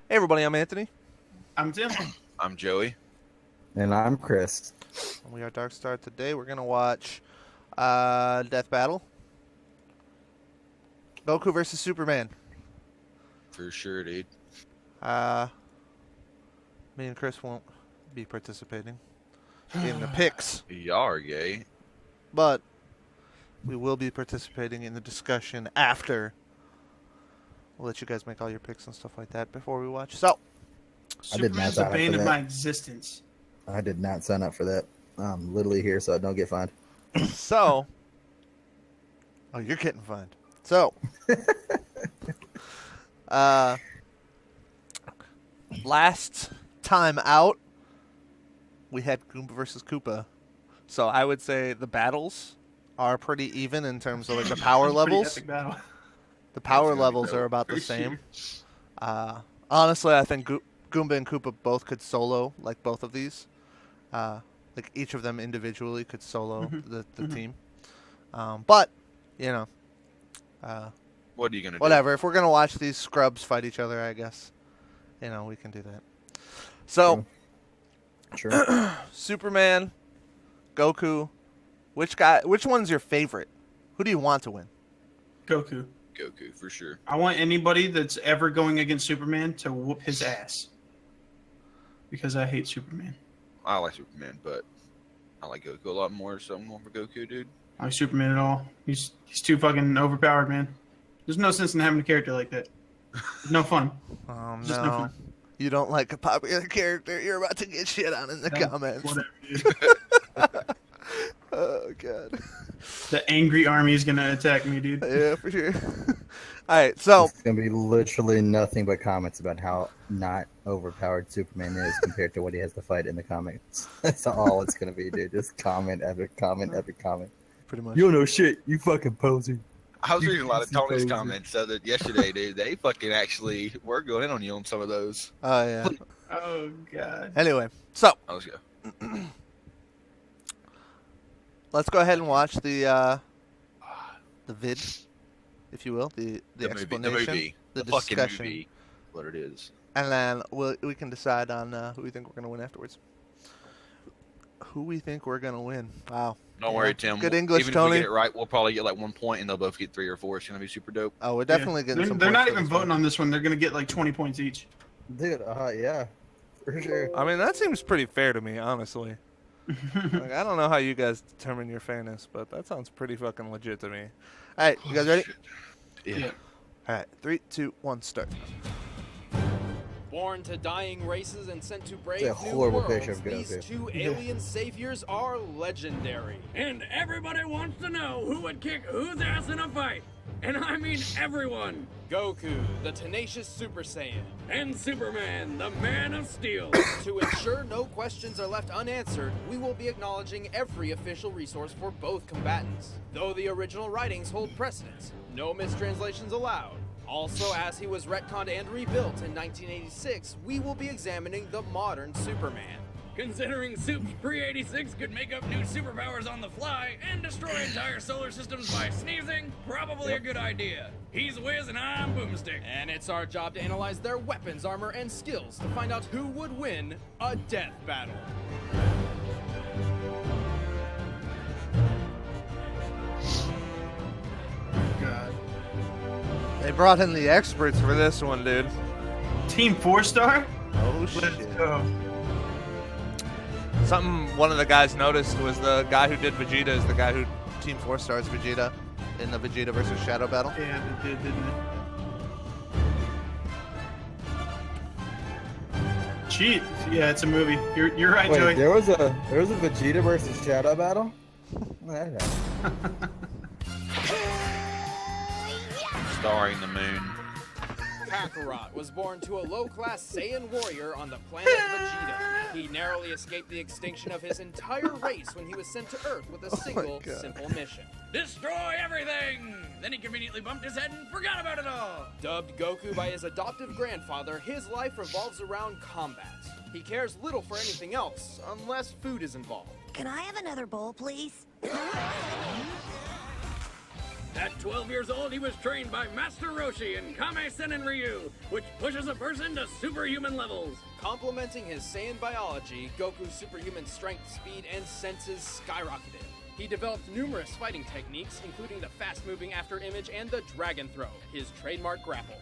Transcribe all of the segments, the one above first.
Hey everybody, I'm Anthony. I'm Tim. I'm Joey. And I'm Chris. And we are DarkStar. Today we're gonna watch Death Battle. Goku versus Superman. For sure, dude. Me and Chris won't be participating in the picks, Y'all are gay. but we will be participating in the discussion after. We'll let you guys make all your picks and stuff like that before we watch. So, I did not Superman's sign the up bane for of that. my existence. I did not sign up for that. I'm literally here so I don't get fined. oh, you're getting fined. So, last time out, we had Goomba versus Koopa. So I would say the battles are pretty even in terms of like the power Pretty levels. epic battle. The power Pretty levels dope. are about the For same. sure. Honestly, I think Goomba and Koopa both could solo like both of these. Like each of them individually could solo the team. But you know, What are you gonna whatever. If we're gonna watch these scrubs fight each other, I guess we can do that. So, Sure. Superman, Goku, which one's your favorite? Who do you want to win? Goku. do? Goku, for sure. I want anybody that's ever going against Superman to whoop his ass. Because I hate Superman. I like Superman, but I like Goku a lot more, so I'm going for Goku, dude. I don't like Superman at all. He's too fucking overpowered, man. There's no sense in having a character like that. There's no fun. Oh Just no no. fun. You don't like a popular character. You're about to get shit on in the No, comments. Whatever, dude. Oh god. The angry army is gonna attack me, dude. Yeah, for sure. All right, so It's going to be literally nothing but comments about how not overpowered Superman is compared to what he has to fight in the comics. That's all it's going to be, dude. Just comment after comment after comment. pretty much. You don't know shit. You fucking poser. I was reading a lot of Tony's Supposedly. comments that yesterday, dude. They fucking actually were going in on you on some of those. Oh yeah. Oh god. Anyway, so Let's go. let's go ahead and watch the vid, if you will, the explanation, the the fucking discussion, movie, what it is. and then we can decide on who we think we're gonna win afterwards. Who we think we're gonna win? Wow. Don't Yeah. worry, Tim. Good English, Even if Tony. we get it right, we'll probably get like 1 point, and they'll both get 3 or 4. It's gonna be super dope. Oh, we're definitely getting They're, some. they're points not for even this voting one. on this one. They're gonna get like 20 points each. Dude, yeah. For sure. I mean, that seems pretty fair to me, honestly. Like, I don't know how you guys determine your fairness, but that sounds pretty fucking legit to me. All right, you guys ready? Yeah. Yeah. All right, 3, 2, 1, start. Born to dying races and sent to brave It's a horrible new picture worlds, of Goku. these two alien saviors are legendary. And everybody wants to know who would kick whose ass in a fight. And I mean everyone. Goku, the tenacious Super Saiyan. And Superman, the Man of Steel. To ensure no questions are left unanswered, we will be acknowledging every official resource for both combatants. Though the original writings hold precedence, no mistranslations allowed. Also, as he was retconned and rebuilt in 1986, we will be examining the modern Superman. Considering Supes pre-86 could make up new superpowers on the fly and destroy entire solar systems by sneezing, probably a good idea. He's Wiz and I'm Boomstick. And it's our job to analyze their weapons, armor, and skills to find out who would win a death battle. God. They brought in the experts for this one, dude. Team 4-star? Oh Let's shit. go. Something one of the guys noticed was the guy who did Vegeta is the guy who Team 4 stars Vegeta in the Vegeta versus Shadow battle. Yeah, they did, didn't they? Cheat. Yeah, it's a movie. You're right, Wait, Joey. there was a Vegeta versus Shadow battle? That happened. Starring the moon. Kakarot was born to a low-class Saiyan warrior on the planet Vegeta. He narrowly escaped the extinction of his entire race when he was sent to Earth with a single, God. simple mission. Destroy everything! Then he conveniently bumped his head and forgot about it all. Dubbed Goku by his adoptive grandfather, his life revolves around combat. He cares little for anything else, unless food is involved. Can I have another bowl, please? At 12 years old, he was trained by Master Roshi in Kame Sennin Ryu, which pushes a person to superhuman levels. Complementing his Saiyan biology, Goku's superhuman strength, speed, and senses skyrocketed. He developed numerous fighting techniques, including the fast-moving after image and the dragon throw, his trademark grapple.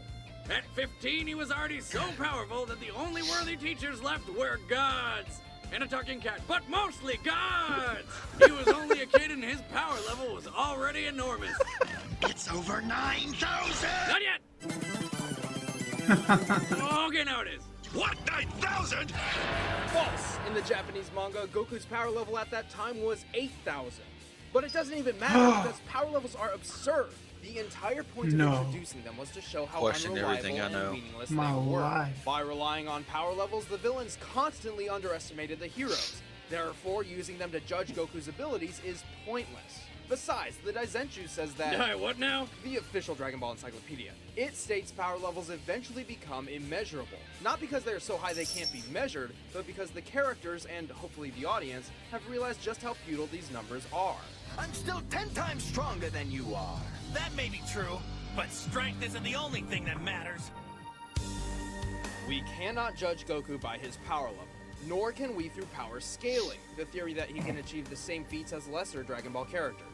At 15, he was already so powerful that the only worthy teachers left were gods. And a talking cat, but mostly gods! He was only a kid and his power level was already enormous. It's over 9,000! Not yet! Okay, now it is. What, 9,000? False! In the Japanese manga, Goku's power level at that time was 8,000. But it doesn't even matter because power levels are absurd. The entire point of introducing them was to show how Question unreliable everything I know. and meaningless My they were. life. By relying on power levels, the villains constantly underestimated the heroes. Therefore, using them to judge Goku's abilities is pointless. Besides, the Daizenshuu says that... What now? The official Dragon Ball Encyclopedia. It states power levels eventually become immeasurable. Not because they're so high they can't be measured, but because the characters, and hopefully the audience, have realized just how futile these numbers are. I'm still 10 times stronger than you are. That may be true, but strength isn't the only thing that matters. We cannot judge Goku by his power level, nor can we through power scaling, the theory that he can achieve the same feats as lesser Dragon Ball characters.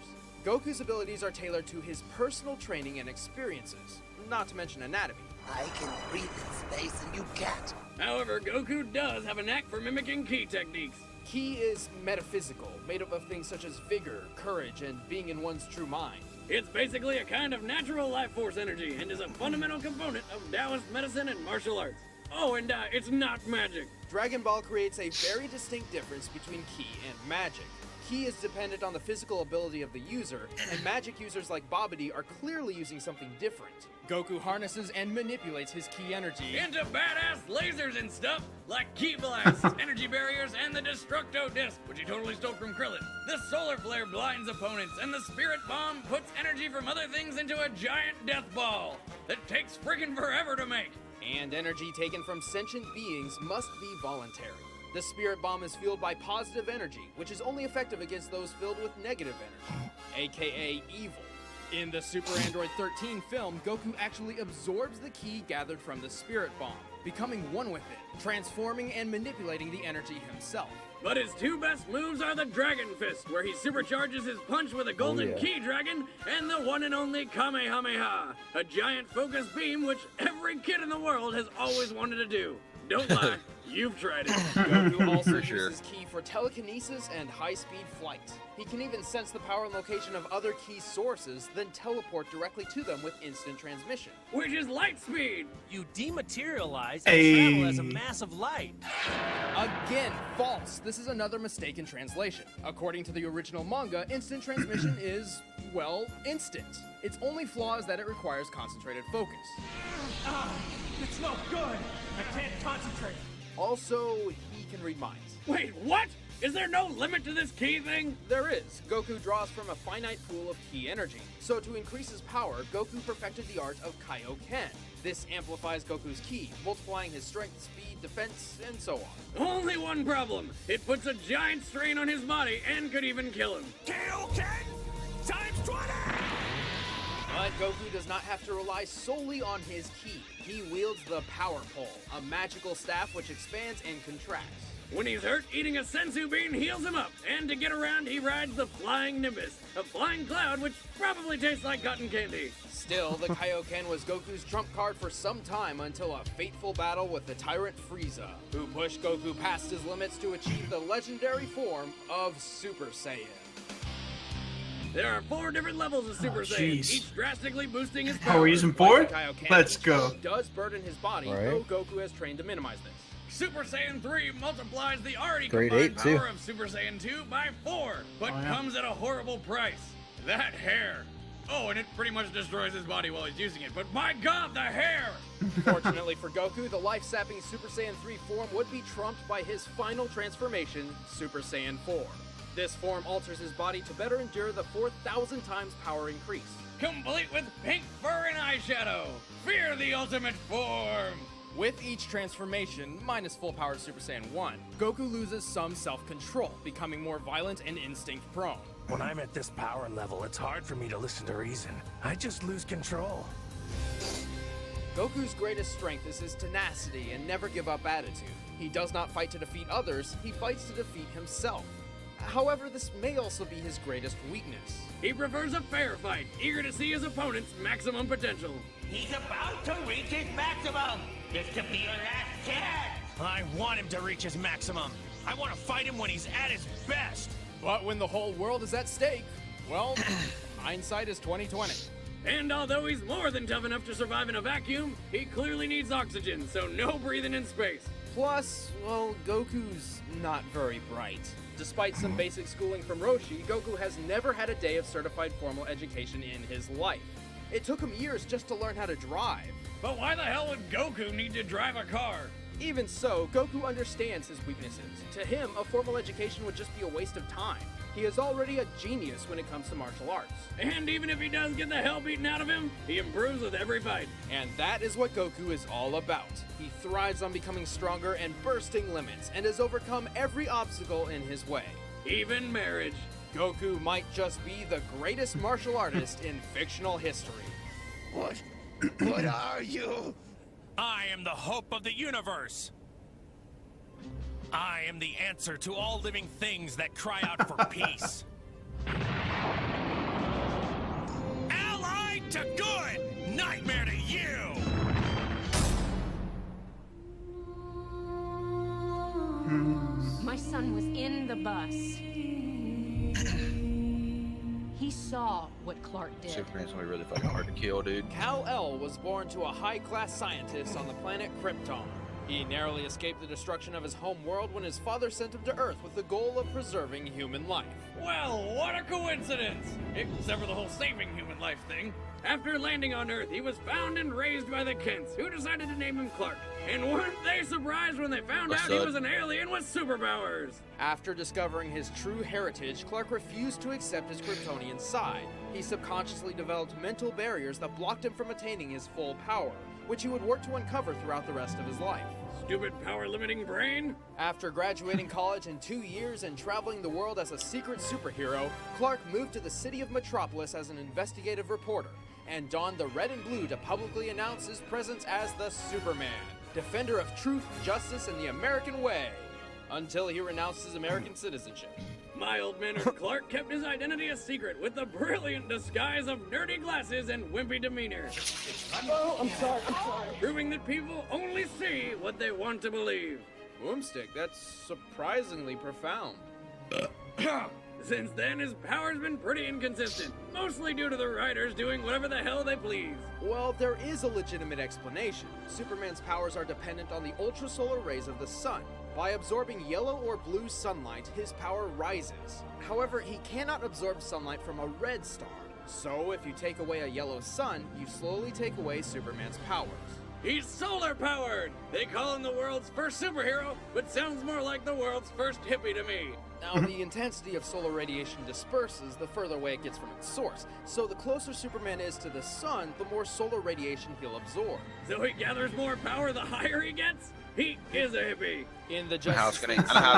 Goku's abilities are tailored to his personal training and experiences, not to mention anatomy. I can breathe in space and you can't. However, Goku does have a knack for mimicking ki techniques. Ki is metaphysical, made up of things such as vigor, courage, and being in one's true mind. It's basically a kind of natural life force energy and is a fundamental component of Taoist medicine and martial arts. Oh, and it's not magic. Dragon Ball creates a very distinct difference between Ki and magic. Ki is dependent on the physical ability of the user, and magic users like Babidi are clearly using something different. Goku harnesses and manipulates his Ki energy Into badass lasers and stuff, like Ki Blasts, energy barriers, and the Destructo Disc, which he totally stole from Krillin. The Solar Flare blinds opponents, and the Spirit Bomb puts energy from other things into a giant death ball that takes friggin' forever to make. and energy taken from sentient beings must be voluntary. The Spirit Bomb is fueled by positive energy, which is only effective against those filled with negative energy, aka evil. In the Super Android 13 film, Goku actually absorbs the ki gathered from the Spirit Bomb, becoming one with it, transforming and manipulating the energy himself. But his two best moves are the Dragon Fist, where he supercharges his punch with a golden Ki Dragon, and the one and only Kamehameha, a giant focus beam which every kid in the world has always wanted to do. Don't lie, you've tried it. Goku also For sure. uses ki for telekinesis and high-speed flight. He can even sense the power and location of other ki sources, then teleport directly to them with instant transmission. Which is light speed. You dematerialize and travel as a Hey. mass of light. Again, false. This is another mistake in translation. According to the original manga, instant transmission is, well, instant. Its only flaw is that it requires concentrated focus. It's no good. I can't concentrate. Also, he can read minds. Wait, what? Is there no limit to this Ki thing? There is. Goku draws from a finite pool of ki energy. So to increase his power, Goku perfected the art of Kaioken. This amplifies Goku's ki, multiplying his strength, speed, defense, and so on. Only one problem. It puts a giant strain on his body and could even kill him. Kaioken times 20! But Goku does not have to rely solely on his ki. He wields the Power Pole, a magical staff which expands and contracts. When he's hurt, eating a sensu bean heals him up. And to get around, he rides the Flying Nimbus, a flying cloud which probably tastes like cotton candy. Still, the Kaioken was Goku's trump card for some time until a fateful battle with the tyrant Frieza, who pushed Goku past his limits to achieve the legendary form of Super Saiyan. There are 4 different levels of Super Saiyan, jeez. each drastically boosting his Oh, power. we're using Like 4? the Kaioken, Let's each go. move does burden his body, Right. though Goku has trained to minimize this. Super Saiyan 3 multiplies the already Grade combined 8 too. power of Super Saiyan 2 by 4, but Oh, yeah. comes at a horrible price. That hair. Oh, and it pretty much destroys his body while he's using it, but my god, the hair! Fortunately for Goku, the life-sapping Super Saiyan 3 form would be trumped by his final transformation, Super Saiyan 4. This form alters his body to better endure the 4,000 times power increase. Complete with pink fur and eyeshadow. Fear the ultimate form. With each transformation, minus full-powered Super Saiyan 1, Goku loses some self-control, becoming more violent and instinct-prone. When I'm at this power level, it's hard for me to listen to reason. I just lose control. Goku's greatest strength is his tenacity and never give up attitude. He does not fight to defeat others, he fights to defeat himself. However, this may also be his greatest weakness. He prefers a fair fight, eager to see his opponent's maximum potential. He's about to reach his maximum. This could be your last chance. I want him to reach his maximum. I want to fight him when he's at his best. But when the whole world is at stake, well, hindsight is 20/20. And although he's more than tough enough to survive in a vacuum, he clearly needs oxygen, so no breathing in space. Plus, well, Goku's not very bright. Despite some basic schooling from Roshi, Goku has never had a day of certified formal education in his life. It took him years just to learn how to drive. But why the hell would Goku need to drive a car? Even so, Goku understands his weaknesses. To him, a formal education would just be a waste of time. He is already a genius when it comes to martial arts. And even if he does get the hell beaten out of him, he improves with every fight. And that is what Goku is all about. He thrives on becoming stronger and bursting limits, and has overcome every obstacle in his way. Even marriage. Goku might just be the greatest martial artist in fictional history. What are you? I am the hope of the universe. I am the answer to all living things that cry out for peace. Allied to good, nightmare to you. My son was in the bus. He saw what Clark did. Superman's gonna be really fucking hard to kill, dude. Kal-El was born to a high-class scientist on the planet Krypton. He narrowly escaped the destruction of his home world when his father sent him to Earth with the goal of preserving human life. Well, what a coincidence! Except for the whole saving human life thing. After landing on Earth, he was found and raised by the Kents, who decided to name him Clark. And weren't they surprised when they found out he was an alien with superpowers? After discovering his true heritage, Clark refused to accept his Kryptonian side. He subconsciously developed mental barriers that blocked him from attaining his full power, which he would work to uncover throughout the rest of his life. Stupid power-limiting brain? After graduating college in 2 years and traveling the world as a secret superhero, Clark moved to the city of Metropolis as an investigative reporter, and donned the red and blue to publicly announce his presence as the Superman, defender of truth, justice, and the American way, until he renounced his American citizenship. My old mannered Clark kept his identity a secret with the brilliant disguise of nerdy glasses and wimpy demeanor. Oh, I'm sorry. Proving that people only see what they want to believe. Boomstick, that's surprisingly profound. Since then, his power's been pretty inconsistent, mostly due to the writers doing whatever the hell they please. Well, there is a legitimate explanation. Superman's powers are dependent on the ultrasolar rays of the sun. By absorbing yellow or blue sunlight, his power rises. However, he cannot absorb sunlight from a red star. So, if you take away a yellow sun, you slowly take away Superman's powers. He's solar powered! They call him the world's first superhero, but sounds more like the world's first hippie to me. Now, the intensity of solar radiation disperses the further away it gets from its source, so the closer Superman is to the sun, the more solar radiation he'll absorb. So he gathers more power the higher he gets? He is a hippie. In the I don't know how it's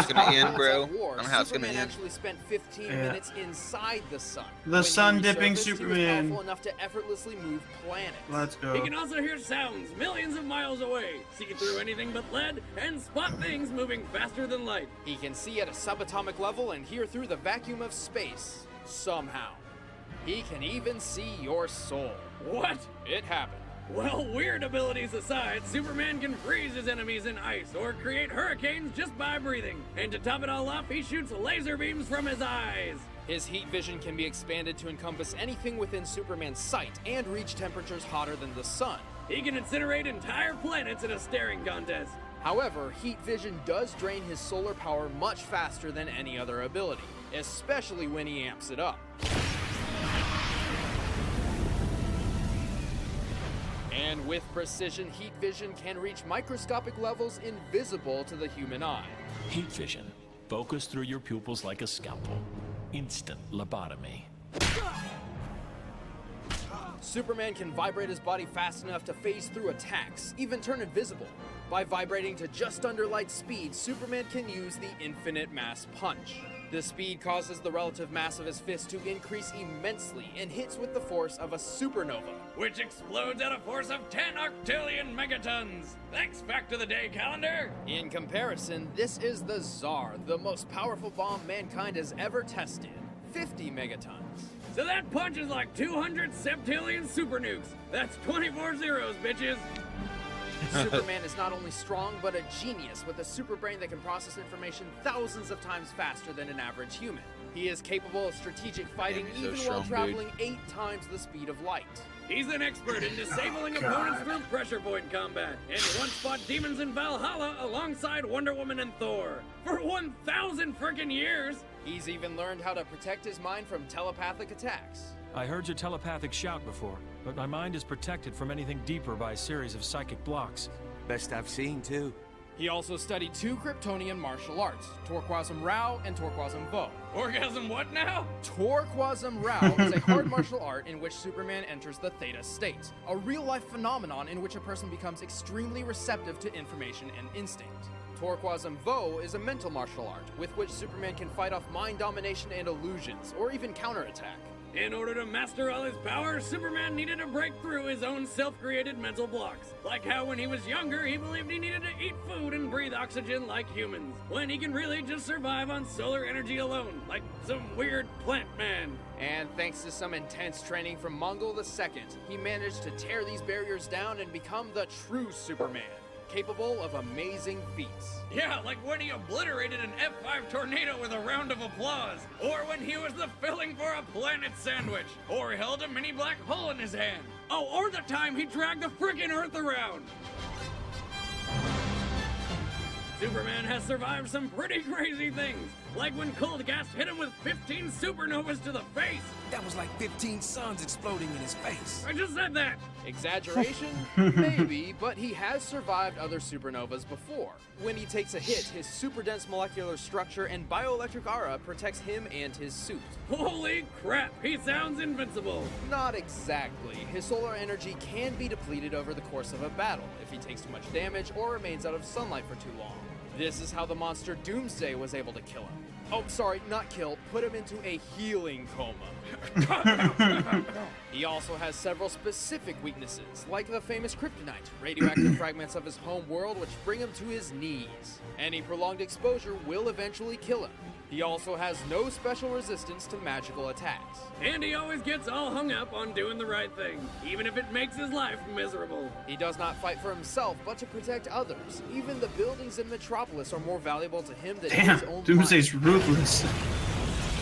gonna end, bro. I don't know how it's gonna Superman end. actually spent 15 minutes inside the sun. The When he sun-dipping resurfaced, Superman. He was powerful enough to effortlessly move planets. Let's go. He can also hear sounds millions of miles away, see through anything but lead, and spot things moving faster than light. He can see at a subatomic level and hear through the vacuum of space. Somehow. He can even see your soul. What? It happened. Well, weird abilities aside, Superman can freeze his enemies in ice or create hurricanes just by breathing. And to top it all off, he shoots laser beams from his eyes. His heat vision can be expanded to encompass anything within Superman's sight and reach temperatures hotter than the sun. He can incinerate entire planets in a staring contest. However, heat vision does drain his solar power much faster than any other ability, especially when he amps it up. And with precision, heat vision can reach microscopic levels invisible to the human eye. Heat vision. Focus through your pupils like a scalpel. Instant lobotomy. Superman can vibrate his body fast enough to phase through attacks, even turn invisible. By vibrating to just under light speed, Superman can use the infinite mass punch. The speed causes the relative mass of his fist to increase immensely and hits with the force of a supernova, which explodes at a force of 10 octillion megatons. Thanks, Fact of the Day calendar. In comparison, this is the Tsar, the most powerful bomb mankind has ever tested. 50 megatons. So that punch is like 200 septillion super nukes. That's 24 zeros, bitches. Superman is not only strong, but a genius with a super brain that can process information thousands of times faster than an average human. He is capable of strategic fighting even while traveling 8 times the speed of light. He's an expert in disabling opponents through pressure point combat, and once fought demons in Valhalla alongside Wonder Woman and Thor. For 1,000 frickin' years! He's even learned how to protect his mind from telepathic attacks. I heard your telepathic shout before, but my mind is protected from anything deeper by a series of psychic blocks. Best I've seen, too. He also studied 2 Kryptonian martial arts, Torquasm Rao and Torquasm Vo. Orgasm what now? Torquasm Rao is a hard martial art in which Superman enters the Theta state, a real-life phenomenon in which a person becomes extremely receptive to information and instinct. Torquasm Vo is a mental martial art with which Superman can fight off mind domination and illusions, or even counterattack. In order to master all his powers, Superman needed to break through his own self-created mental blocks. Like how when he was younger, he believed he needed to eat food and breathe oxygen like humans, when he can really just survive on solar energy alone, like some weird plant man. And thanks to some intense training from Mongol II, he managed to tear these barriers down and become the true Superman, capable of amazing feats. Yeah, like when he obliterated an F5 tornado with a round of applause, or when he was the filling for a planet sandwich, or held a mini black hole in his hand. Oh, or the time he dragged the frickin' Earth around. Superman has survived some pretty crazy things, like when cold gas hit him with 15 supernovas to the face. That was like 15 suns exploding in his face. I just said that. Exaggeration? Maybe, but he has survived other supernovas before. When he takes a hit, his super dense molecular structure and bioelectric aura protects him and his suit. Holy crap, he sounds invincible. Not exactly. His solar energy can be depleted over the course of a battle if he takes too much damage or remains out of sunlight for too long. This is how the monster Doomsday was able to kill him. Oh, sorry, not kill, put him into a healing coma. He also has several specific weaknesses, like the famous kryptonite, radioactive fragments of his home world which bring him to his knees. Any prolonged exposure will eventually kill him. He also has no special resistance to magical attacks. And he always gets all hung up on doing the right thing, even if it makes his life miserable. He does not fight for himself, but to protect others. Even the buildings in Metropolis are more valuable to him than his own Doomsday's ruthless.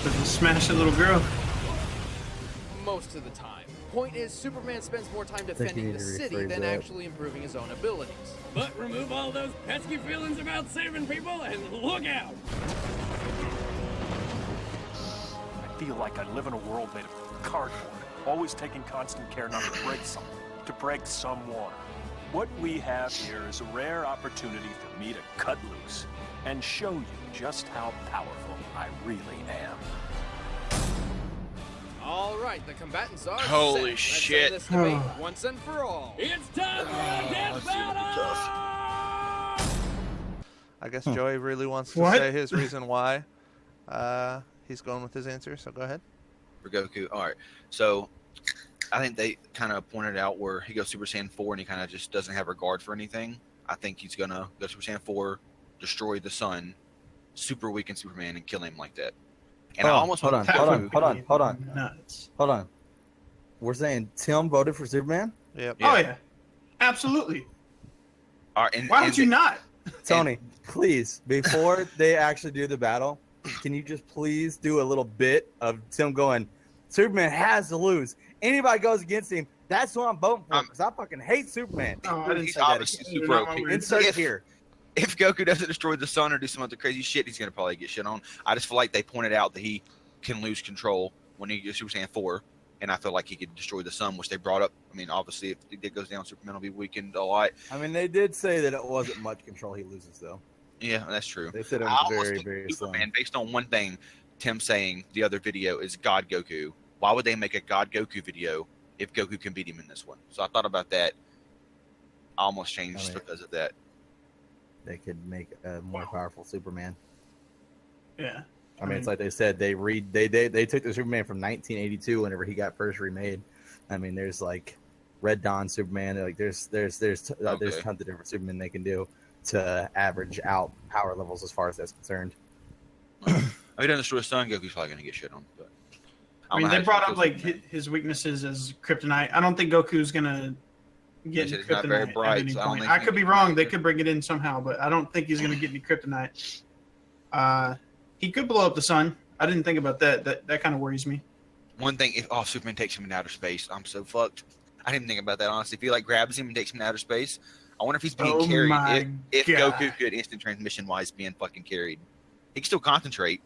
But he'll smash that little girl. Most of the time. Point is, Superman spends more time defending the city than actually improving his own abilities. But remove all those pesky feelings about saving people and look out! I feel like I live in a world made of cardboard, always taking constant care not to break something, to break someone. What we have here is a rare opportunity for me to cut loose and show you just how powerful I really am. All right, the combatants are Holy set. shit. Let's end this debate once and for all. It's time for a death battle! I guess Joey really wants to What? say his reason why. He's going with his answer, so go ahead. For Goku. All right. So I think they kind of pointed out where he goes Super Saiyan 4 and he kind of just doesn't have regard for anything. I think he's going to go Super Saiyan 4, destroy the sun, super weaken Superman, and kill him like that. And I almost hold on. Nuts. Hold on. We're saying Tim voted for Superman? Yep. Oh yeah, absolutely. All right, and, Why would you not? Tony, please, before they actually do the battle, can you just please do a little bit of Tim going, Superman has to lose. Anybody goes against him, that's who I'm voting for, because I fucking hate Superman. Oh, I didn't He's say that. obviously super OP. Insert If- here. If Goku doesn't destroy the sun or do some other crazy shit, he's going to probably get shit on. I just feel like they pointed out that he can lose control when he gets Super Saiyan 4, and I feel like he could destroy the sun, which they brought up. I mean, obviously, if it goes down, Superman will be weakened a lot. I mean, they did say that it wasn't much control he loses, though. Yeah, that's true. They said it I was almost very, think very slow. Superman, based on one thing, Tim saying the other video is God Goku. Why would they make a God Goku video if Goku can beat him in this one? So I thought about that. I almost changed because of that. They could make a more powerful Superman. Yeah. I mean, it's like they said they took the Superman from 1982 whenever he got first remade. I mean, there's like Red Dawn Superman. Like there's tons of different Supermen they can do to average out power levels as far as that's concerned. If he doesn't destroy his son, Goku's probably gonna get shit on. But I mean, they brought up like his weaknesses as kryptonite. I don't think Goku's gonna get any kryptonite at any point. I could be wrong. They could bring it in somehow, but I don't think he's gonna get any kryptonite. He could blow up the sun. I didn't think about that. That kind of worries me. One thing, if Superman takes him in outer space, I'm so fucked. I didn't think about that honestly. If he like grabs him and takes him in outer space, I wonder if he's being carried. If Goku could instant transmission wise being fucking carried, he can still concentrate.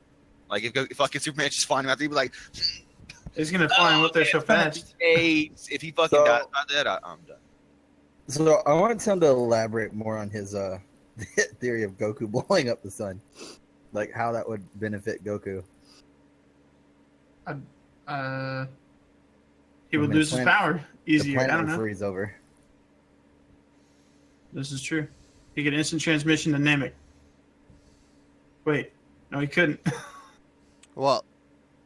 Like if fucking Superman's just flying him out there, he'd be like, he's gonna fly him up there so fast. If he fucking dies by that, I'm done. So I want Tim to elaborate more on his theory of Goku blowing up the sun, like how that would benefit Goku. He would lose his power easier. The I don't know. Freeze over. This is true. He could instant transmission to Namek. Wait, no, he couldn't. Well,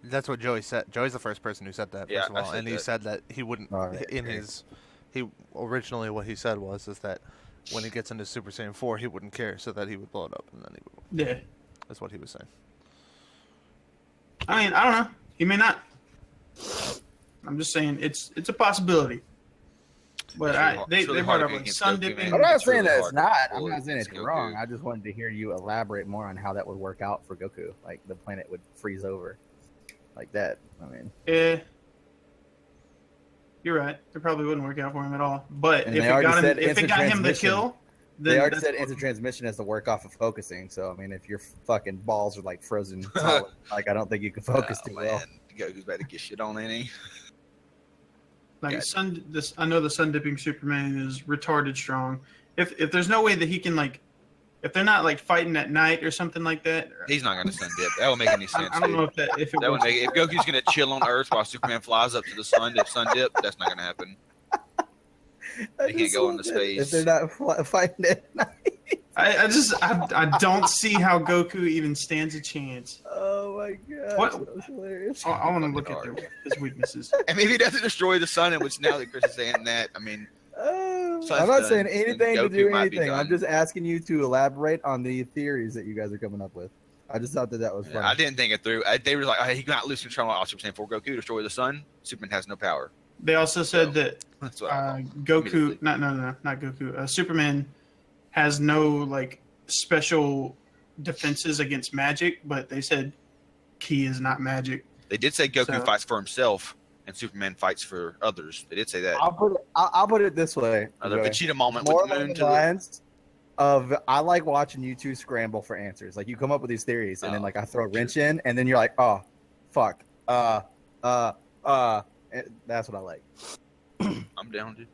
that's what Joey said. Joey's the first person who said that, Yeah, first of all, I and said he that. said that he wouldn't he originally what he said was that when he gets into Super Saiyan 4, he wouldn't care, so that he would blow it up, and then he would. Yeah, that's what he was saying. I mean, I don't know. He may not. I'm just saying it's a possibility. But they brought up like sun dipping. I'm not saying that it's not. I'm not saying it's wrong. I just wanted to hear you elaborate more on how that would work out for Goku. Like the planet would freeze over, like that. I mean, yeah, you're right. It probably wouldn't work out for him at all. But and if it got him the kill, then they already said instant transmission has to work off of focusing. So I mean, if your fucking balls are like frozen solid, like I don't think you can focus too well. Goku's about to get shit on, ain't he? Like I know the sun dipping Superman is retarded strong. If there's no way that he can like, if they're not like fighting at night or something like that, he's not gonna sun dip. That would make any sense. I don't know if it would make if Goku's gonna chill on Earth while Superman flies up to the sun to sun dip. That's not gonna happen. They can't go into space if they're not fighting at night. I don't see how Goku even stands a chance. Oh my god, what? That was hilarious. I want to look at his weaknesses. And maybe he doesn't destroy the sun, which now that Chris is saying that, I mean, I'm not saying anything to do anything. I'm just asking you to elaborate on the theories that you guys are coming up with. I just thought that was funny. I didn't think it through. They were like, he cannot lose control of Super Saiyan 4 Goku, destroy the sun. Superman has no power. They also said that Goku, not Goku. Superman has no like special defenses against magic, but they said Ki is not magic. They did say Goku fights for himself and Superman fights for others. They did say that. I'll put it this way. The Vegeta moment more with the moon to lines of I like watching you two scramble for answers. Like you come up with these theories and then like I throw a wrench in and then you're like, oh, fuck. That's what I like. I'm down, dude.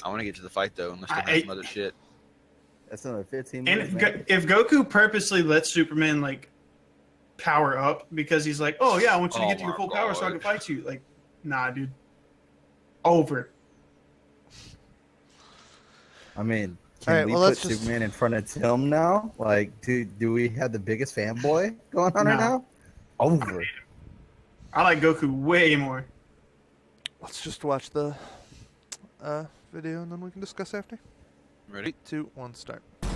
I want to get to the fight though, unless they have some other shit. That's another 15 minutes. And if Goku purposely lets Superman like power up because he's like, oh yeah, I want you to get to your full power so I can fight you. Like, nah, dude. Over. I mean, can we put Superman in front of Tim now? Like, do we have the biggest fanboy going on right now? Over. I like Goku way more. Let's just watch the video and then we can discuss after. Ready? 2, 1, start. Look,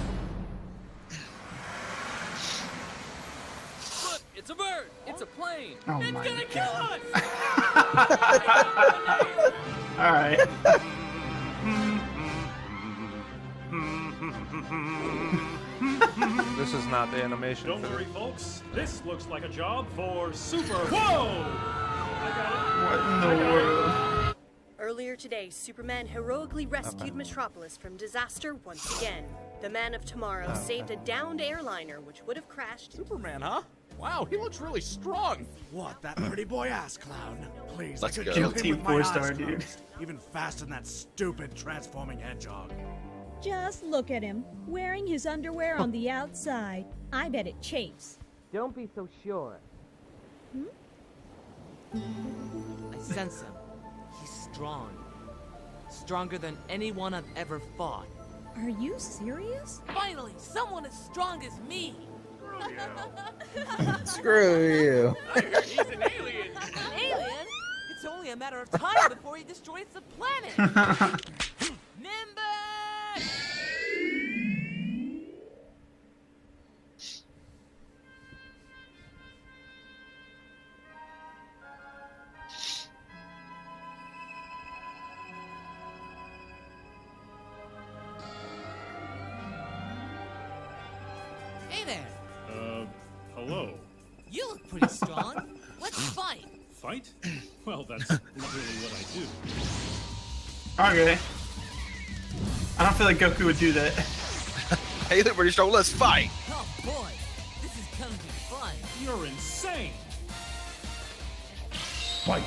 it's a bird. It's a plane. Oh it's my gonna kill us. All right. This is not the animation. Don't worry, folks. This looks like a job for Super. Whoa! What in the world? Earlier today, Superman heroically rescued Metropolis from disaster once again. The Man of Tomorrow saved a downed airliner which would have crashed. Superman, huh? Wow, he looks really strong. What, that pretty boy ass clown? Please, Let's I go. could kill him Team with my 4-star, eyes dude. closed. Even faster than that stupid transforming hedgehog. Just look at him, wearing his underwear on the outside. I bet it chafes. Don't be so sure. I sense him. He's strong. Stronger than anyone I've ever fought. Are you serious? Finally, someone as strong as me! Screw you. I heard he's an alien. An alien? It's only a matter of time before he destroys the planet. Nimbus! Hey there. Hello. You look pretty strong. Let's fight. Fight? Well, that's not really what I do. Okay. I don't feel like Goku would do that. Hey, they're pretty strong. Let's fight. Oh boy, this is gonna be fun. You're insane. Fight.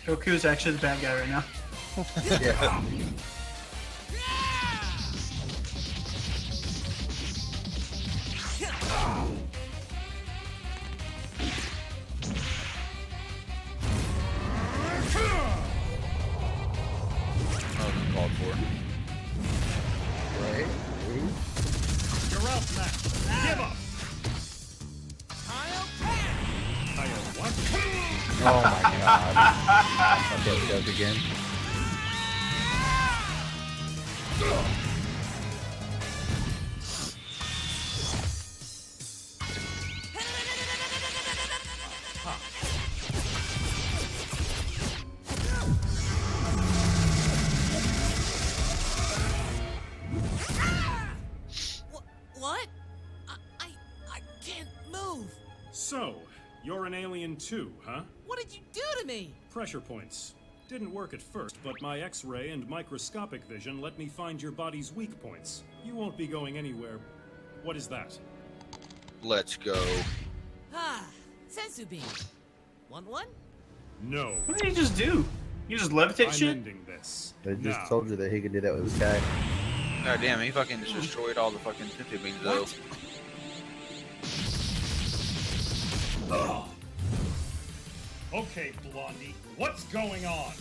Goku is actually the bad guy right now. Yeah. Called for. Right. You're out, Max. Give up. What? Oh my god. Okay, joke again. What? I can't move. So, you're an alien too, huh? What did you do to me? Pressure points. Didn't work at first, but my X-ray and microscopic vision let me find your body's weak points. You won't be going anywhere. What is that? Let's go. Ah, sensu beam. Want one? No. What did he just do? You just levitate I'm shit? ending this. They just Now. told you that he could do that with his guy. God damn, he fucking just destroyed all the fucking sensu beans though. Okay, Blondie, what's going on?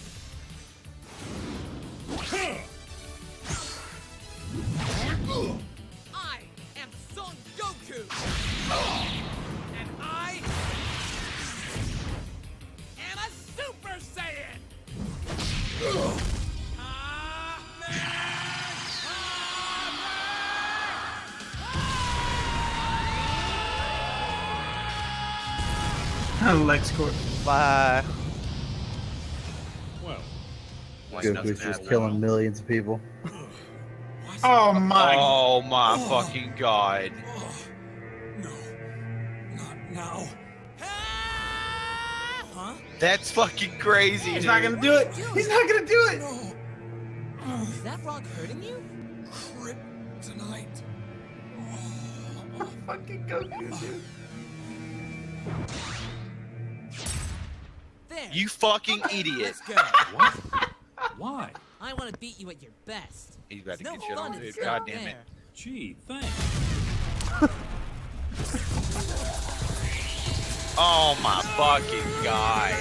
I am Son Goku! And I am a Super Saiyan! LexCorp. Bye. Well, Goku's just killing millions of people. Oh my! Oh my fucking god! Now. Huh? That's fucking crazy. He's not gonna do it. He's not gonna do it. Is that rock hurting you? Kryptonite. Fucking Goku, dude. There. You fucking idiot! Let's go. What? Why? I want to beat you at your best. He's about to No get shit fun on, in dude. stuff God damn it! there. Gee, thanks. Oh my fucking god!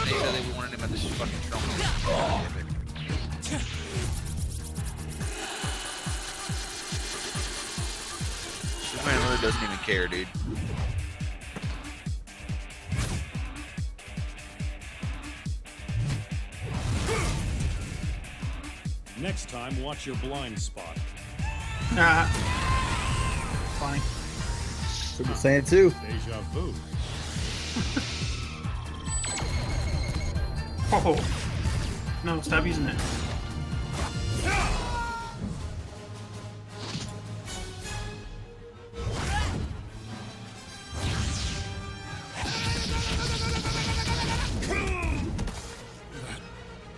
They said they wanted him at this fucking strong. Oh, damn it. Superman really doesn't even care, dude. Next time, watch your blind spot. Funny. Super Saiyan 2. Deja vu. Oh. No, stop using it.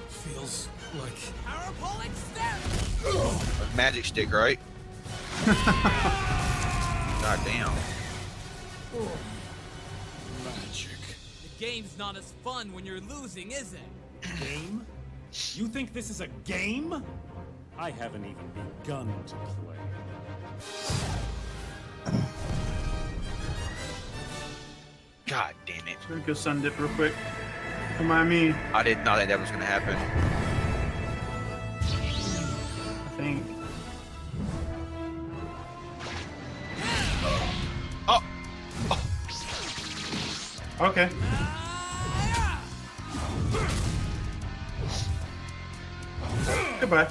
Feels like Parabolic step. A magic stick, right? God damn. magic. The game's not as fun when you're losing, is it? Game? You think this is a game? I haven't even begun to play. God damn it. Let me go sun dip real quick. Don't mind me. I did not think that was gonna happen. I think. Okay. Goodbye.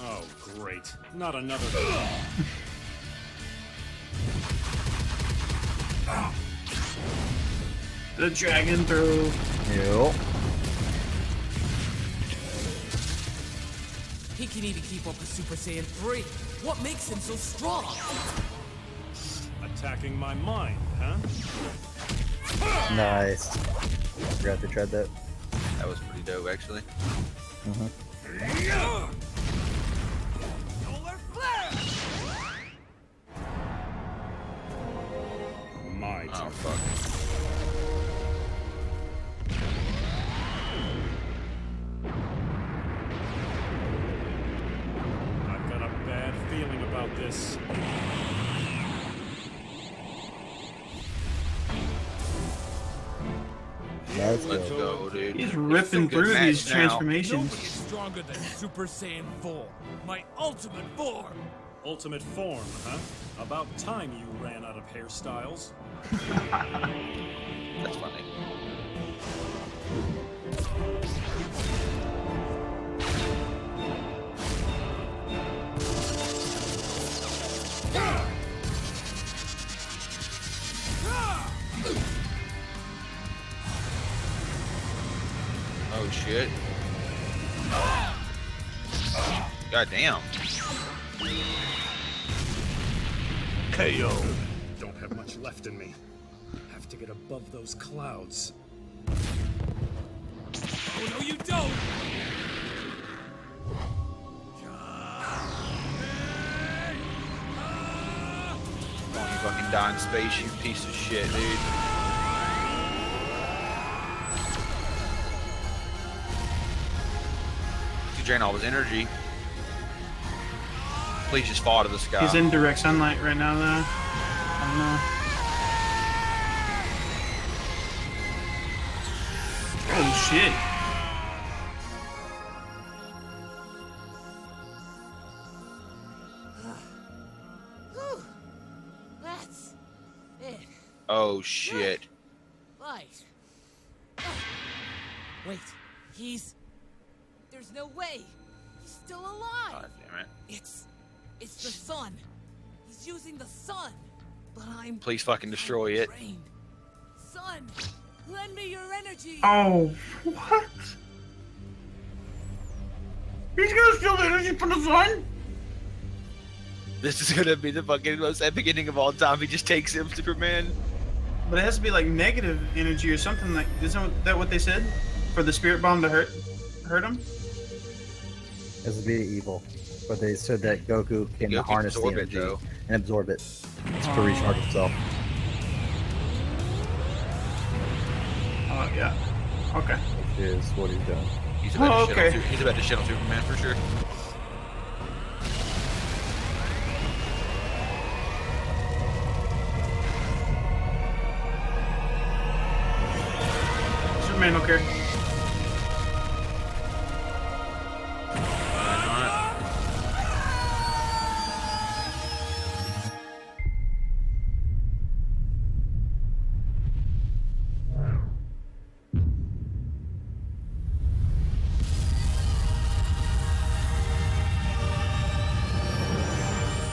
Oh, great. Not another. The dragon throw. Yep. He can even keep up with Super Saiyan 3. What makes him so strong? Attacking my mind, huh? Nice. Forgot to tread that. That was pretty dope, actually. Solar flare! My turn. Oh, fuck. I've got a bad feeling about this. Let's go, dude. He's ripping through these transformations. Nobody is stronger than Super Saiyan 4. My ultimate form. Ultimate form, huh? About time you ran out of hairstyles. That's funny. Oh shit. God damn. KO. Don't have much left in me. Have to get above those clouds. Oh no, you don't! Don't you fucking die in space, you piece of shit, dude. He drained all his energy. Please just fall to the sky. He's in direct sunlight right now, though. I don't know. Oh shit. That's it. Oh shit. Right. Wait, there's no way. He's still alive. God damn it. It's the sun. He's using the sun. But I'm Please fucking destroy it. drained. Sun, lend me your energy. Oh, what? He's gonna steal the energy from the sun? This is gonna be the fucking most epic ending of all time. He just takes him, Superman. But it has to be like negative energy or something like. Isn't that what they said? For the spirit bomb to hurt him? This would be evil. But they said that Goku can harness the energy and absorb it to recharge himself. Oh yeah. Okay. Which is what he's doing. He's about to shit on he's about to shit on Superman for sure. Superman don't care.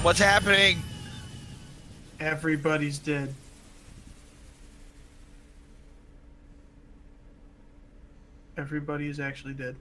What's happening? Everybody's dead. Everybody is actually dead.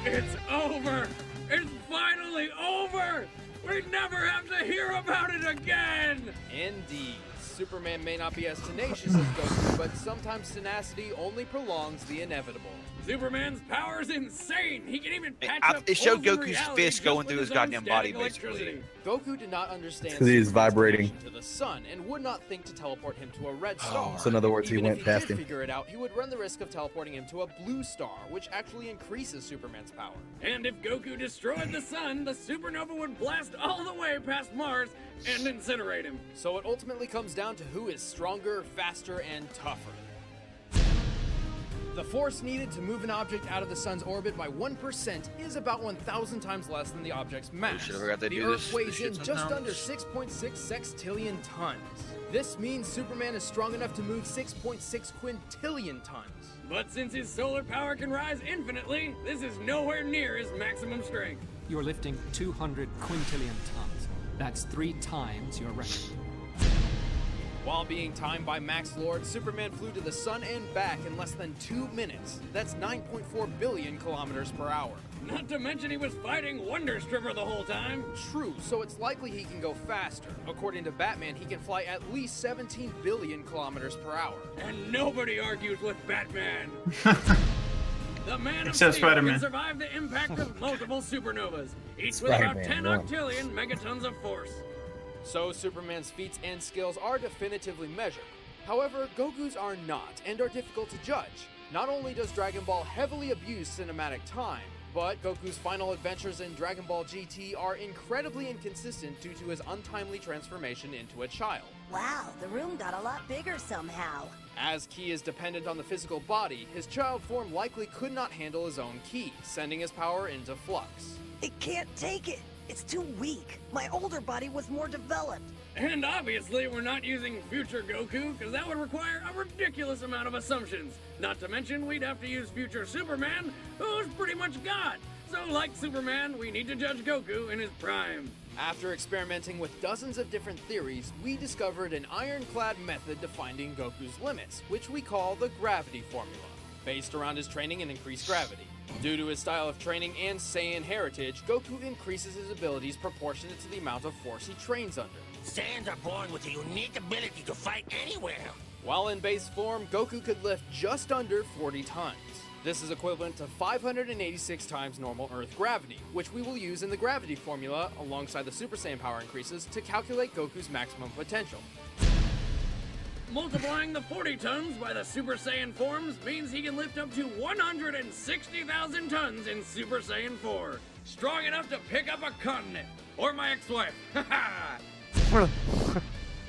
It's over! It's finally over! We never have to hear about it again! Indeed. Superman may not be as tenacious as Goku, but sometimes tenacity only prolongs the inevitable. Superman's power's insane! He can even patch up It showed frozen Goku's reality fist just going with through his own goddamn body, static basically. electricity. Goku did not understand 'cause he's Superman's vibrating. connection to the sun and would not think to teleport him to a red star. So in other words, he Even went if past he him. did figure it out, he would run the risk of teleporting him to a blue star, which actually increases Superman's power. And if Goku destroyed the sun, the supernova would blast all the way past Mars and incinerate him. So it ultimately comes down to who is stronger, faster, and tougher. The force needed to move an object out of the sun's orbit by 1% is about 1,000 times less than the object's mass. The Earth weighs in just under 6.6 sextillion tons. This means Superman is strong enough to move 6.6 quintillion tons. But since his solar power can rise infinitely, this is nowhere near his maximum strength. You're lifting 200 quintillion tons. That's 3 times your record. While being timed by Max Lord, Superman flew to the sun and back in less than 2 minutes. That's 9.4 billion kilometers per hour. Not to mention he was fighting Wonder Stripper the whole time. True, so it's likely he can go faster. According to Batman, he can fly at least 17 billion kilometers per hour. And nobody argues with Batman. The Man of Except Steel Spider-Man. can survive the impact of multiple supernovas, each with about 10 octillion megatons of force. So Superman's feats and skills are definitively measured. However, Goku's are not, and are difficult to judge. Not only does Dragon Ball heavily abuse cinematic time, but Goku's final adventures in Dragon Ball GT are incredibly inconsistent due to his untimely transformation into a child. Wow, the room got a lot bigger somehow. As Ki is dependent on the physical body, his child form likely could not handle his own Ki, sending his power into flux. It can't take it. It's too weak. My older body was more developed. And obviously we're not using future Goku, because that would require a ridiculous amount of assumptions. Not to mention we'd have to use future Superman, who's pretty much God. So like Superman, we need to judge Goku in his prime. After experimenting with dozens of different theories, we discovered an ironclad method to finding Goku's limits, which we call the gravity formula, based around his training in increased gravity. Due to his style of training and Saiyan heritage, Goku increases his abilities proportionate to the amount of force he trains under. Saiyans are born with a unique ability to fight anywhere. While in base form, Goku could lift just under 40 tons. This is equivalent to 586 times normal Earth gravity, which we will use in the gravity formula alongside the Super Saiyan power increases to calculate Goku's maximum potential. Multiplying the 40 tons by the Super Saiyan forms means he can lift up to 160,000 tons in Super Saiyan 4. Strong enough to pick up a continent. Or my ex-wife.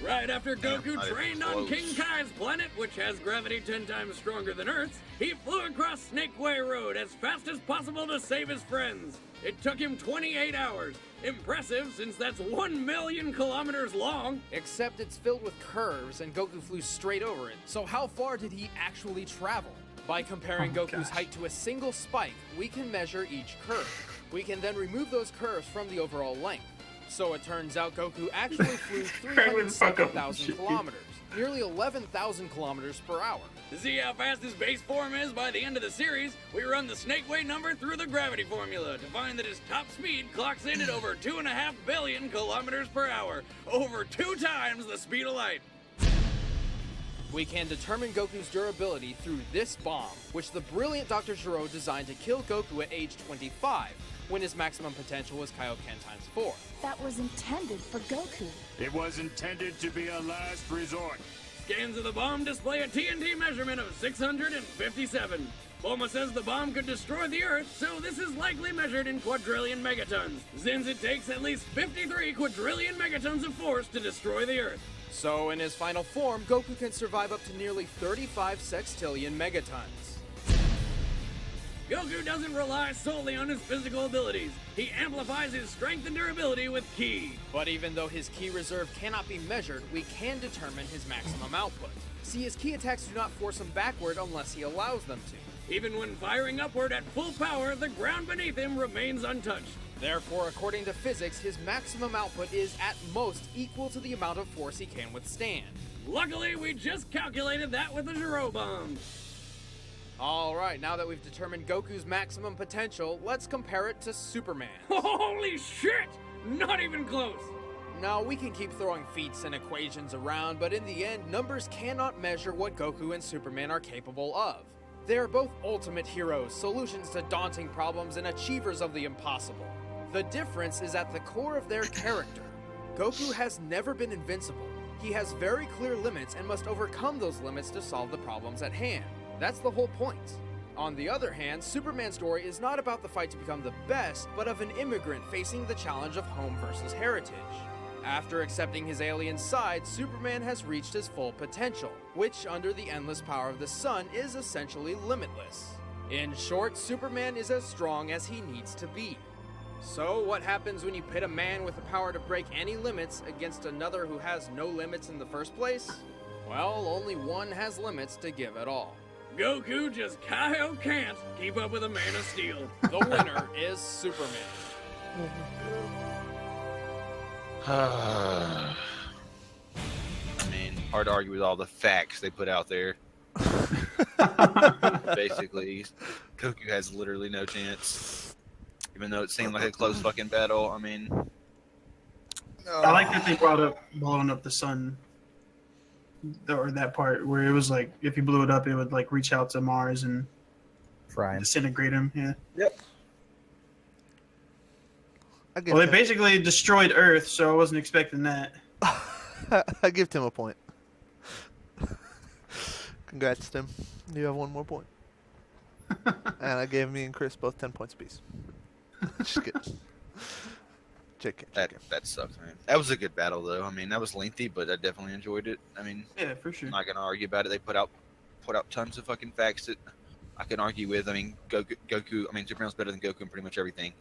Right after Goku trained on King Kai's planet, which has gravity 10 times stronger than Earth's, he flew across Snake Way Road as fast as possible to save his friends. It took him 28 hours. Impressive, since that's 1 million kilometers long. Except it's filled with curves, and Goku flew straight over it. So how far did he actually travel? By comparing Goku's height to a single spike, we can measure each curve. We can then remove those curves from the overall length. So it turns out Goku actually flew 307,000 kilometers, nearly 11,000 kilometers per hour. To see how fast his base form is by the end of the series, we run the Snake Way number through the gravity formula to find that his top speed clocks in at over 2.5 billion kilometers per hour, over 2 times the speed of light. We can determine Goku's durability through this bomb, which the brilliant Dr. Gero designed to kill Goku at age 25, when his maximum potential was Kaioken times 4. That was intended for Goku. It was intended to be a last resort. Scans of the bomb display a TNT measurement of 657. Bulma says the bomb could destroy the Earth, so this is likely measured in quadrillion megatons, since it takes at least 53 quadrillion megatons of force to destroy the Earth. So in his final form, Goku can survive up to nearly 35 sextillion megatons. Goku doesn't rely solely on his physical abilities. He amplifies his strength and durability with Ki. But even though his Ki reserve cannot be measured, we can determine his maximum output. See, his Ki attacks do not force him backward unless he allows them to. Even when firing upward at full power, the ground beneath him remains untouched. Therefore, according to physics, his maximum output is at most equal to the amount of force he can withstand. Luckily, we just calculated that with the Gero bomb. Alright, now that we've determined Goku's maximum potential, let's compare it to Superman. Holy shit! Not even close! Now, we can keep throwing feats and equations around, but in the end, numbers cannot measure what Goku and Superman are capable of. They are both ultimate heroes, solutions to daunting problems, and achievers of the impossible. The difference is at the core of their character. Goku has never been invincible. He has very clear limits and must overcome those limits to solve the problems at hand. That's the whole point. On the other hand, Superman's story is not about the fight to become the best, but of an immigrant facing the challenge of home versus heritage. After accepting his alien side, Superman has reached his full potential, which under the endless power of the sun is essentially limitless. In short, Superman is as strong as he needs to be. So what happens when you pit a man with the power to break any limits against another who has no limits in the first place? Well, only one has limits to give at all. Goku just can't keep up with a Man of Steel. The winner is Superman. I mean, hard to argue with all the facts they put out there. Basically, Goku has literally no chance. Even though it seemed like a close fucking battle, I mean... I like that they brought up blowing up the sun. Or that part where it was like, if you blew it up, it would like reach out to Mars and disintegrate him. Yeah. Yep. Well, they basically destroyed Earth, so I wasn't expecting that. I give Tim a point. Congrats, Tim. You have one more point. And I gave me and Chris both 10 points apiece. Just kidding. That sucks, man. That was a good battle, though. I mean, that was lengthy, but I definitely enjoyed it. I mean, yeah, for sure. I'm not gonna argue about it. They put out tons of fucking facts that I can argue with. I mean, Goku. I mean, Superman's better than Goku in pretty much everything.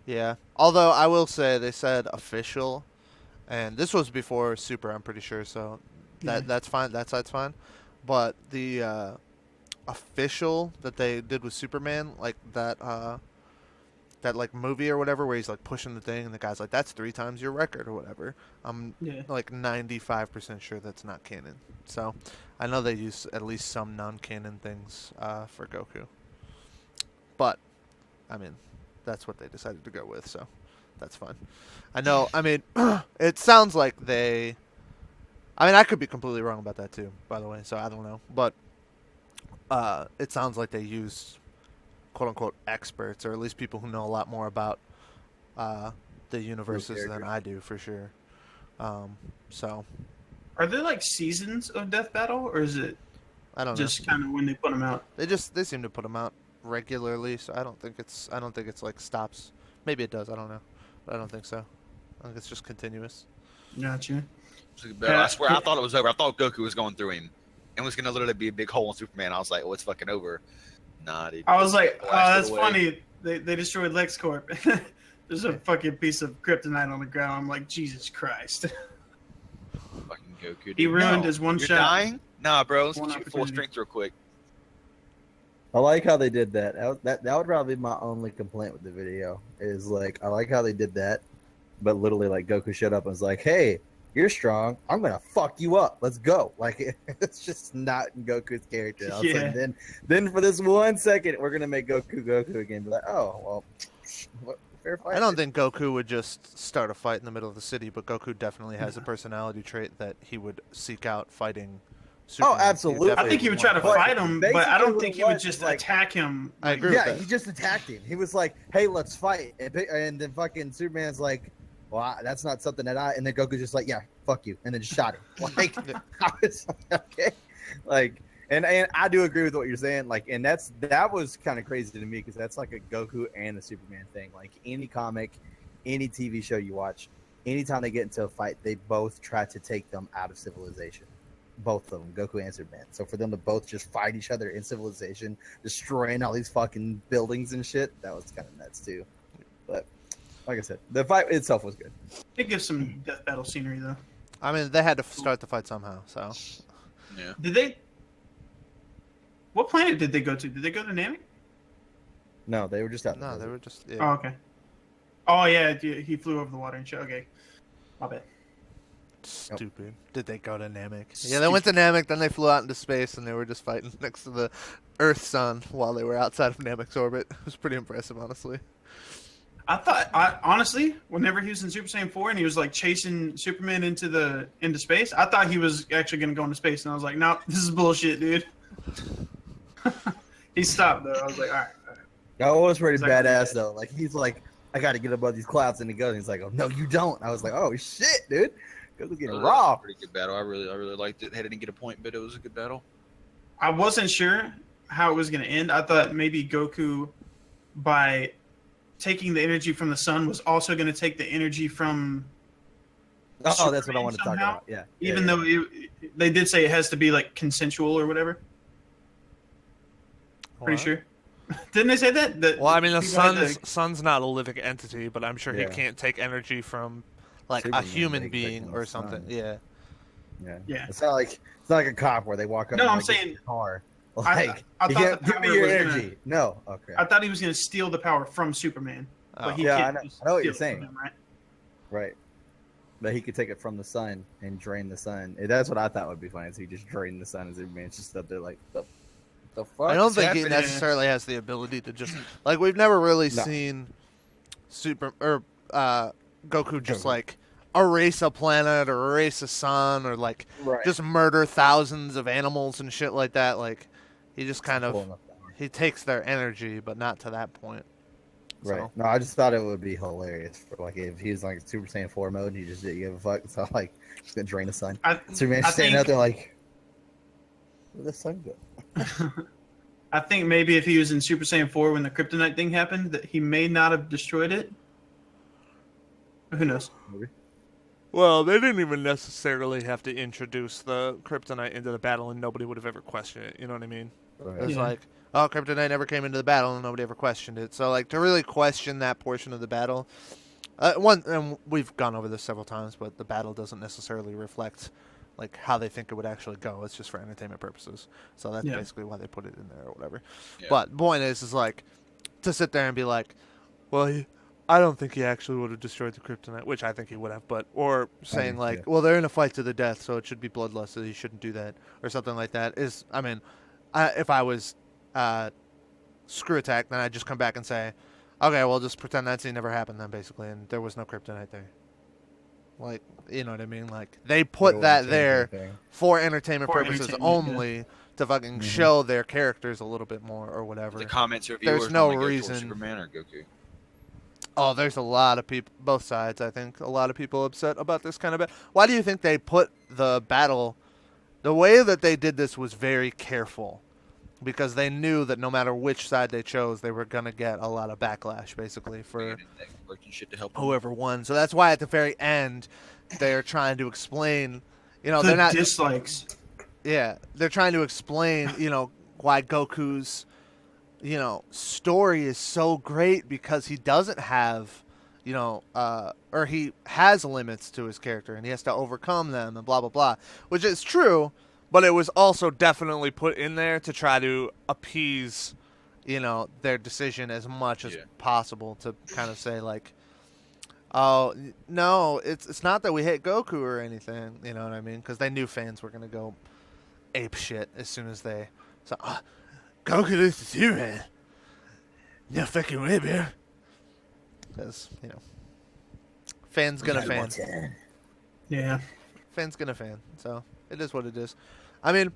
Yeah. Although I will say they said official, and this was before Super, I'm pretty sure. So that's fine. That side's fine. But the official that they did with Superman, like that like movie or whatever, where he's like pushing the thing, and the guy's like, "That's 3 times your record" or whatever. I'm like 95% sure that's not canon. So I know they use at least some non-canon things for Goku. But I mean, that's what they decided to go with, so that's fine. I know. I mean, it sounds like they. I mean, I could be completely wrong about that too, by the way. So I don't know, but it sounds like they used quote-unquote experts, or at least people who know a lot more about the universes than I do, for sure. So, are there like seasons of Death Battle, or is it? I don't know. Just kind of when they put them out. They seem to put them out regularly, so I don't think it's like stops. Maybe it does. I don't know, but I don't think so. I think it's just continuous. Gotcha. I swear, I thought it was over. I thought Goku was going through him, and was gonna literally be a big hole in Superman. I was like, "Oh, it's fucking over." Nah, I was like, "Oh, that's funny." They destroyed LexCorp. There's a fucking piece of kryptonite on the ground. I'm like, Jesus Christ. Fucking Goku. He ruined his one You're shot. Dying? Nah, bro. Let's get you full strength real quick. I like how they did that. That would probably be my only complaint with the video. Is like, I like how they did that, but literally, like, Goku showed up and was like, "Hey, you're strong. I'm gonna fuck you up. Let's go." Like, it's just not in Goku's character. I was like, then for this 1 second, we're gonna make Goku again. Be like, "Oh, well, fair fight." I don't think Goku would just start a fight in the middle of the city, but Goku definitely has a personality trait that he would seek out fighting Superman. Oh, absolutely. I think he would try to fight him, but I don't think he would just attack him. I agree with that. He just attacked him. He was like, "Hey, let's fight," and then fucking Superman's like, "Well, that's not something that I." And then Goku's just like, "Yeah, fuck you," and then just shot him. Like, I was like, okay, like, and I do agree with what you're saying. Like, and that was kind of crazy to me because that's like a Goku and a Superman thing. Like, any comic, any TV show you watch, anytime they get into a fight, they both try to take them out of civilization. Both of them, Goku and Superman. So for them to both just fight each other in civilization, destroying all these fucking buildings and shit, that was kind of nuts too. But like I said, the fight itself was good. It gives some Death Battle scenery, though. I mean, they had to start the fight somehow, so. Yeah. Did they? What planet did they go to? Did they go to Namek? No, they were just out. No, they were just. Yeah. Oh, okay. Oh yeah, he flew over the water and shit. Okay, my bad. Stupid. Did they go to Namek? Yeah, they went to Namek, then they flew out into space, and they were just fighting next to the Earth sun while they were outside of Namek's orbit. It was pretty impressive, honestly. Honestly, whenever he was in Super Saiyan 4 and he was like chasing Superman into space, I thought he was actually going to go into space, and I was like, "No, this is bullshit, dude." He stopped though. I was like, "All right." That was pretty badass though. Like, he's like, "I got to get above these clouds," and he goes, and he's like, "Oh no, you don't." I was like, "Oh shit, dude." Goku's getting raw. Pretty good battle. I really liked it. They didn't get a point, but it was a good battle. I wasn't sure how it was going to end. I thought maybe Goku, by taking the energy from the sun was also going to take the energy from. Oh, that's what I wanted to talk about. Yeah. Even though they did say it has to be like consensual or whatever. Pretty sure. Didn't they say that? Well, I mean, the sun's not a living entity, but I'm sure he can't take energy from like Superman, a human being or something. Yeah. It's not like a cop where they walk up. No, and I'm like, saying car. Like, I thought the give me power your was energy. No, okay. I thought he was going to steal the power from Superman. But he I can't know what you're steal it saying. from him, right? Right. But he could take it from the sun and drain the sun. That's what I thought would be funny. So he just drained the sun, and Superman's just up there like, the fuck? I don't think he necessarily has the ability to just like we've never really seen Goku just like erase a planet or erase a sun or like just murder thousands of animals and shit like that. Like he just kind of he takes their energy, but not to that point. Right. So. No, I just thought it would be hilarious for like if he was like Super Saiyan 4 mode and he just didn't give a fuck. So like he's gonna drain the sun. Superman's standing out there like, where'd the sun go? I think maybe if he was in Super Saiyan 4 when the kryptonite thing happened, that he may not have destroyed it. Who knows? Maybe. Well, they didn't even necessarily have to introduce the kryptonite into the battle, and nobody would have ever questioned it. You know what I mean? Right. It's like, oh, kryptonite never came into the battle, and nobody ever questioned it. So, like, to really question that portion of the battle, and we've gone over this several times, but the battle doesn't necessarily reflect like how they think it would actually go. It's just for entertainment purposes. So that's basically why they put it in there or whatever. Yeah. But the point is like to sit there and be like, well, I don't think he actually would have destroyed the kryptonite, which I think he would have. Or saying like, well, they're in a fight to the death, so it should be bloodless, so he shouldn't do that, or something like that. Is I mean, if I was Screw Attack, then I'd just come back and say, okay, well, just pretend that scene never happened then, basically, and there was no kryptonite there. Like, you know what I mean? Like, they put that there for entertainment purposes only to fucking show their characters a little bit more or whatever. The comments or viewers there's no go reason. Superman or Goku. Oh, there's a lot of people, both sides, I think, a lot of people upset about this kind of battle. Why do you think they put the battle, the way that they did this was very careful? Because they knew that no matter which side they chose, they were going to get a lot of backlash, basically, for whoever won. So that's why at the very end, they're trying to explain, you know, they're not dislikes. Yeah, they're trying to explain, you know, why Goku's, you know, story is so great because he doesn't have, you know, or he has limits to his character and he has to overcome them and blah, blah, blah, which is true. But it was also definitely put in there to try to appease, you know, their decision as much as possible to kind of say, like, oh, no, it's not that we hate Goku or anything, you know what I mean? Because they knew fans were going to go ape shit as soon as they saw, Goku loses to Superman. No fucking way, man. Because, you know, fans gonna fan. Yeah. Fans gonna fan, so... It is what it is. I mean,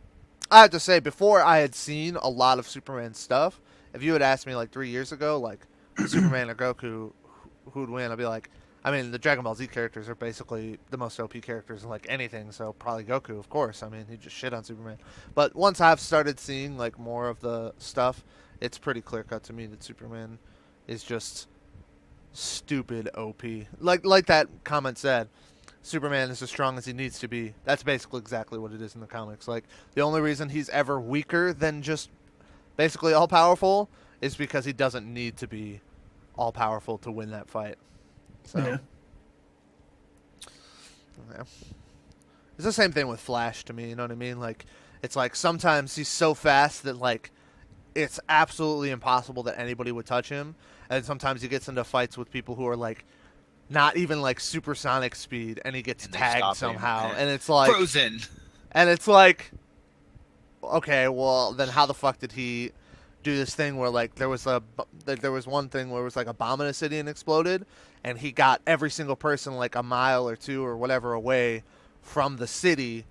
I have to say, before I had seen a lot of Superman stuff, if you had asked me like 3 years ago, like Superman or Goku, who'd win, I'd be like, I mean, the Dragon Ball Z characters are basically the most OP characters in like anything, so probably Goku, of course. I mean, he just shit on Superman. But once I've started seeing like more of the stuff, it's pretty clear cut to me that Superman is just stupid OP. Like that comment said. Superman is as strong as he needs to be. That's basically exactly what it is in the comics. Like, the only reason he's ever weaker than just basically all-powerful is because he doesn't need to be all-powerful to win that fight. So, yeah. It's the same thing with Flash to me, you know what I mean? Like, it's like sometimes he's so fast that, like, it's absolutely impossible that anybody would touch him. And sometimes he gets into fights with people who are, like, not even like supersonic speed, and he gets tagged somehow, and it's like frozen. And it's like, okay, well then how the fuck did he do this thing where like there was one thing where it was like a bomb in a city and exploded, and he got every single person like a mile or two or whatever away from the city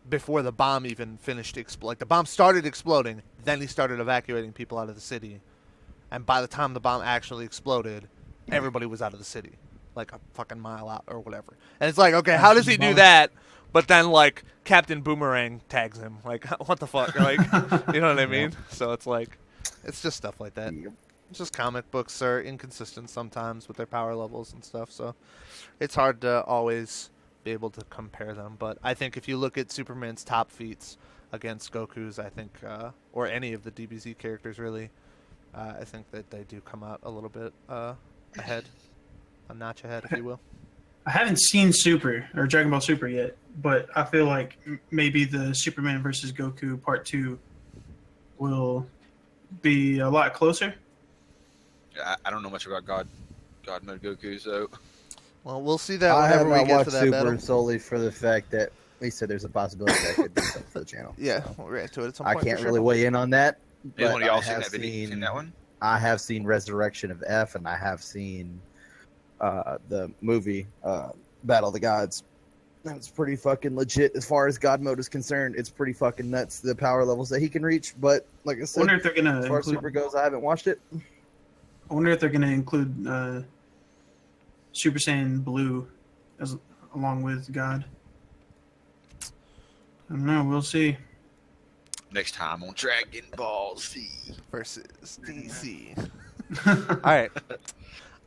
before the bomb even finished like the bomb started exploding, then he started evacuating people out of the city, and by the time the bomb actually exploded, everybody was out of the city. Like a fucking mile out or whatever. And it's like, okay, how does he do that? But then like Captain Boomerang tags him. Like, what the fuck? Like, you know what I mean? So it's like, it's just stuff like that. It's just comic books are inconsistent sometimes with their power levels and stuff, so it's hard to always be able to compare them. But I think if you look at Superman's top feats against Goku's, I think, or any of the DBZ characters really, I think that they do come out a little bit ahead, a notch ahead, if you will. I haven't seen Super or Dragon Ball Super yet, but I feel like maybe the Superman versus Goku Part 2 will be a lot closer. I don't know much about God Mode Goku, so. Well, we'll see that whenever we get to that Super battle. solely for the fact that he said there's a possibility that could do something for the channel. Yeah, so. we'll react to it at some I point. can't really weigh in on that. Yeah, But one of y'all I have seen that one? I have seen Resurrection of F, and I have seen the movie Battle of the Gods. That's pretty fucking legit as far as God Mode is concerned. It's pretty fucking nuts, the power levels that he can reach. But like I said, wonder if they're gonna as far as Super goes, I haven't watched it. I wonder if they're going to include Super Saiyan Blue along with God. I don't know. We'll see. Next time on Dragon Ball Z versus DC. All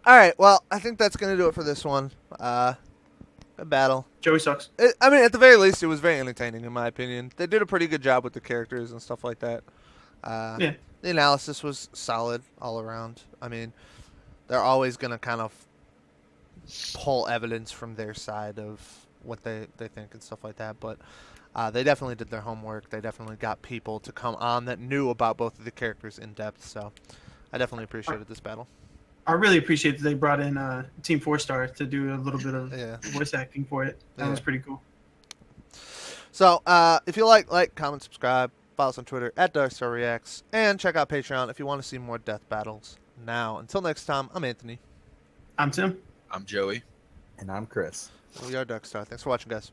right. Well, I think that's going to do it for this one. Good battle. Joey sucks. I mean, at the very least, it was very entertaining, in my opinion. They did a pretty good job with the characters and stuff like that. Yeah. The analysis was solid all around. I mean, they're always going to kind of pull evidence from their side of what they think and stuff like that. But they definitely did their homework. They definitely got people to come on that knew about both of the characters in depth. So I definitely appreciated this battle. I really appreciate that they brought in Team 4-Star to do a little bit of voice acting for it. That was pretty cool. So if you like, comment, subscribe. Follow us on Twitter at DarkStar Reacts, and check out Patreon if you want to see more death battles. Now, until next time, I'm Anthony. I'm Tim. I'm Joey. And I'm Chris. We are DarkStar. Thanks for watching, guys.